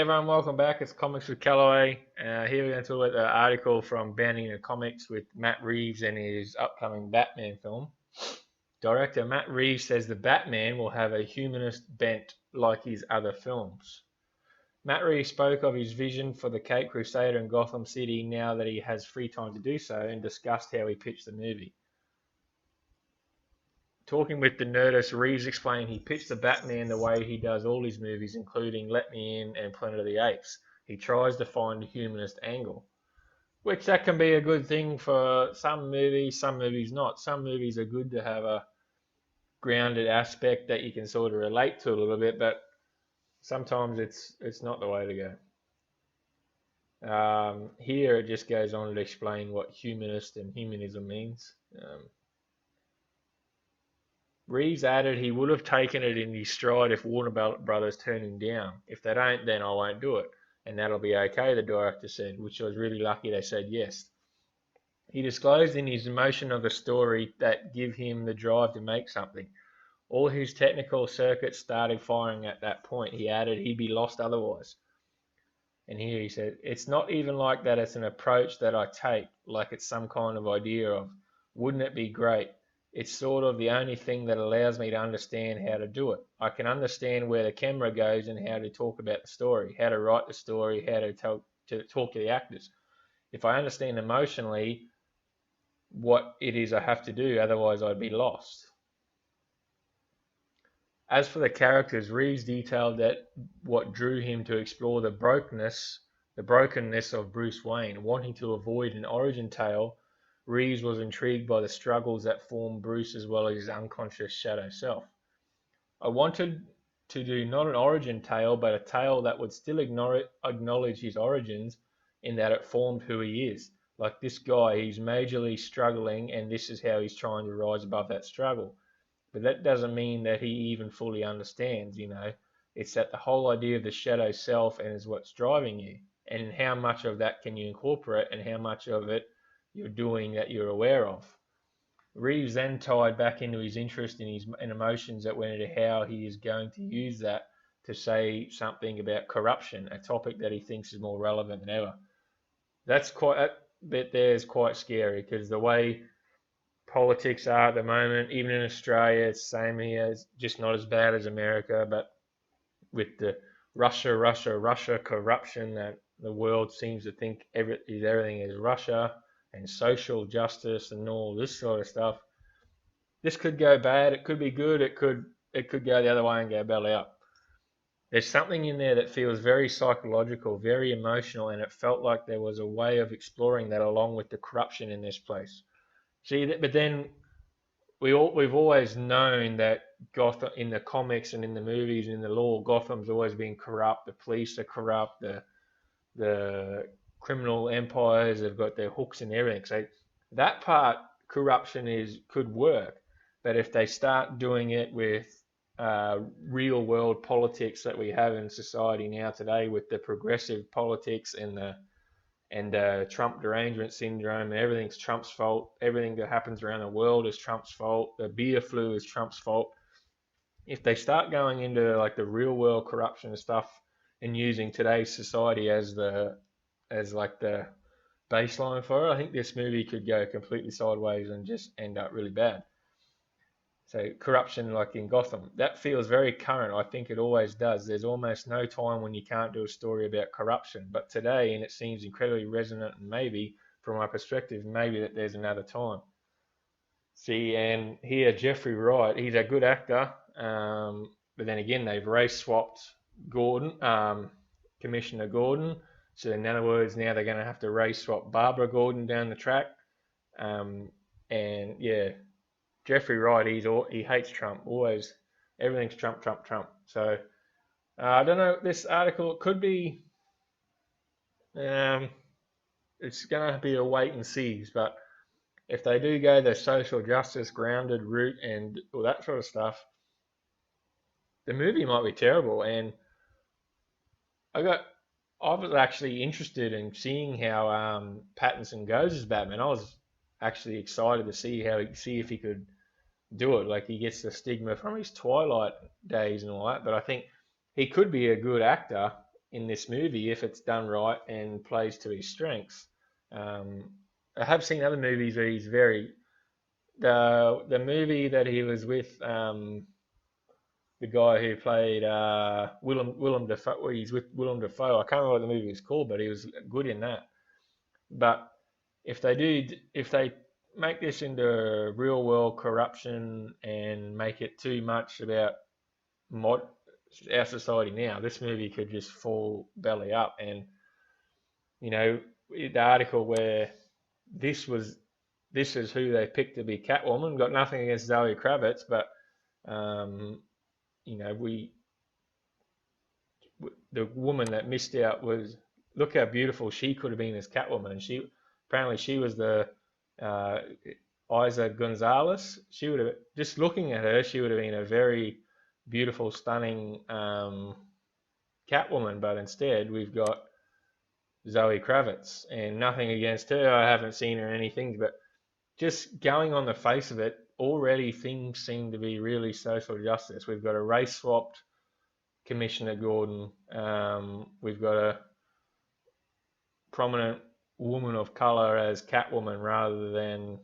everyone, welcome back. It's Comics with Callaway. Here we're going to talk about the article from Banning the Comics with Matt Reeves and his upcoming Batman film. Director Matt Reeves says the Batman will have a humanist bent like his other films. Matt Reeves spoke of his vision for the Cape Crusader in Gotham City now that he has free time to do so and discussed how he pitched the movie. Talking with the Nerdist, Reeves explained he pitched the Batman the way he does all his movies, including Let Me In and Planet of the Apes. He tries to find a humanist angle, which that can be a good thing for some movies not. Some movies are good to have a grounded aspect that you can sort of relate to a little bit, but sometimes it's not the way to go. Here it just goes on to explain what humanist and humanism means. Reeves added he would have taken it in his stride if Warner Brothers turned him down. If they don't, then I won't do it. And that'll be okay, the director said, which I was really lucky they said yes. He disclosed in his emotion of the story that give him the drive to make something. All his technical circuits started firing at that point. He added he'd be lost otherwise. And here he said, it's not even like that it's an approach that I take, like it's some kind of idea of, wouldn't it be great? It's sort of the only thing that allows me to understand how to do it. I can understand where the camera goes and how to talk about the story, how to write the story, how to talk to the actors. If I understand emotionally what it is I have to do, otherwise I'd be lost. As for the characters, Reeves detailed that what drew him to explore the brokenness of Bruce Wayne, wanting to avoid an origin tale. Reeves was intrigued by the struggles that form Bruce as well as his unconscious shadow self. I wanted to do not an origin tale, but a tale that would still acknowledge his origins in that it formed who he is. Like this guy, he's majorly struggling, and this is how he's trying to rise above that struggle. But that doesn't mean that he even fully understands, It's that the whole idea of the shadow self and is what's driving you, and how much of that can you incorporate and how much of it you're doing that you're aware of. Reeves then tied back into his interest in his emotions that went into how he is going to use that to say something about corruption, a topic that he thinks is more relevant than ever. That bit there is quite scary because the way politics are at the moment, even in Australia, it's the same here. It's just not as bad as America, but with the Russia corruption that the world seems to think everything is Russia, and social justice and all this sort of stuff. This could go bad. It could be good. It could go the other way and go belly up. There's something in there that feels very psychological, very emotional, and it felt like there was a way of exploring that along with the corruption in this place. See, but then we've always known that Gotham in the comics and in the movies and in the law, Gotham's always been corrupt. The police are corrupt. The criminal empires have got their hooks and everything. So that part, corruption could work. But if they start doing it with real world politics that we have in society now today, with the progressive politics and the Trump derangement syndrome, and everything's Trump's fault. Everything that happens around the world is Trump's fault. The beer flu is Trump's fault. If they start going into like the real world corruption stuff and using today's society as the baseline for it, I think this movie could go completely sideways and just end up really bad. So corruption, like in Gotham, that feels very current. I think it always does. There's almost no time when you can't do a story about corruption. But today, and it seems incredibly resonant, and maybe, from my perspective, maybe that there's another time. See, and here, Jeffrey Wright, he's a good actor. But then again, they've race swapped Commissioner Gordon. So in other words, now they're going to have to race swap Barbara Gordon down the track. And yeah, Jeffrey Wright, he hates Trump. Always, everything's Trump. So I don't know. This article could be. It's going to be a wait and see. But if they do go the social justice grounded route and all that sort of stuff, the movie might be terrible. And I was actually interested in seeing how Pattinson goes as Batman. I was actually excited to see if he could do it. Like, he gets the stigma from his Twilight days and all that, but I think he could be a good actor. in this movie if it's done right and plays to his strengths. I have seen other movies where he's very the movie that he was with the guy who played Willem Dafoe. Well, he's with Willem Dafoe. I can't remember what the movie was called, but he was good in that. But if they make this into real world corruption and make it too much about mod our society now, this movie could just fall belly up. And you know, the article where this was this is who they picked to be Catwoman. Got nothing against Zoe Kravitz, but um, you know, the woman that missed out was look how beautiful she could have been as Catwoman. And she apparently she was the uh, Isa Gonzalez. She would have just looking at her, she would have been a very beautiful, stunning Catwoman. But instead, we've got Zoe Kravitz, and nothing against her. I haven't seen her in anything, but just going on the face of it, already things seem to be really social justice. We've got a race swapped Commissioner Gordon. We've got a prominent woman of color as Catwoman rather than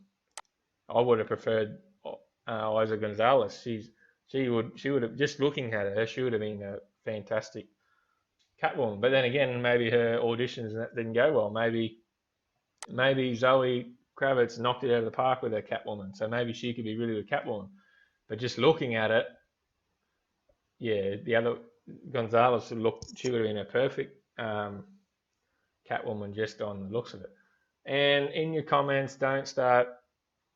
I would have preferred Isa Gonzalez. She would have just looking at her, she would have been a fantastic Catwoman. But then again, maybe her auditions didn't go well. Maybe Zoe Kravitz knocked it out of the park with her Catwoman, so maybe she could be really good Catwoman. But just looking at it, yeah, the other Gonzalez she would have been a perfect Catwoman just on the looks of it. And in your comments, don't start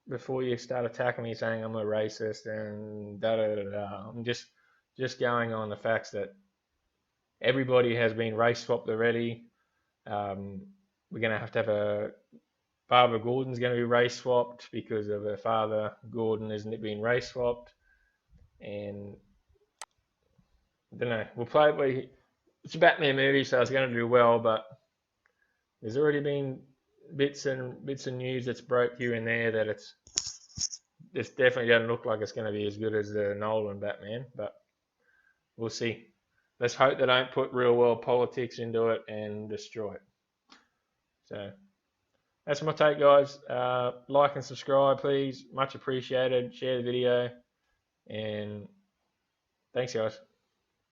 before you start attacking me saying I'm a racist and da da da da. I'm just going on the facts that everybody has been race swapped already. We're going to have a Barbara Gordon's going to be race swapped because of her father Gordon isn't being race swapped, and I don't know. We'll play it. It's a Batman movie, so it's going to do well, but there's already been bits and news that's broke here and there that it's definitely doesn't look like it's going to be as good as the Nolan Batman, but we'll see. Let's hope they don't put real world politics into it and destroy it. So that's my take, guys. Like and subscribe, please. Much appreciated. Share the video, and thanks, guys.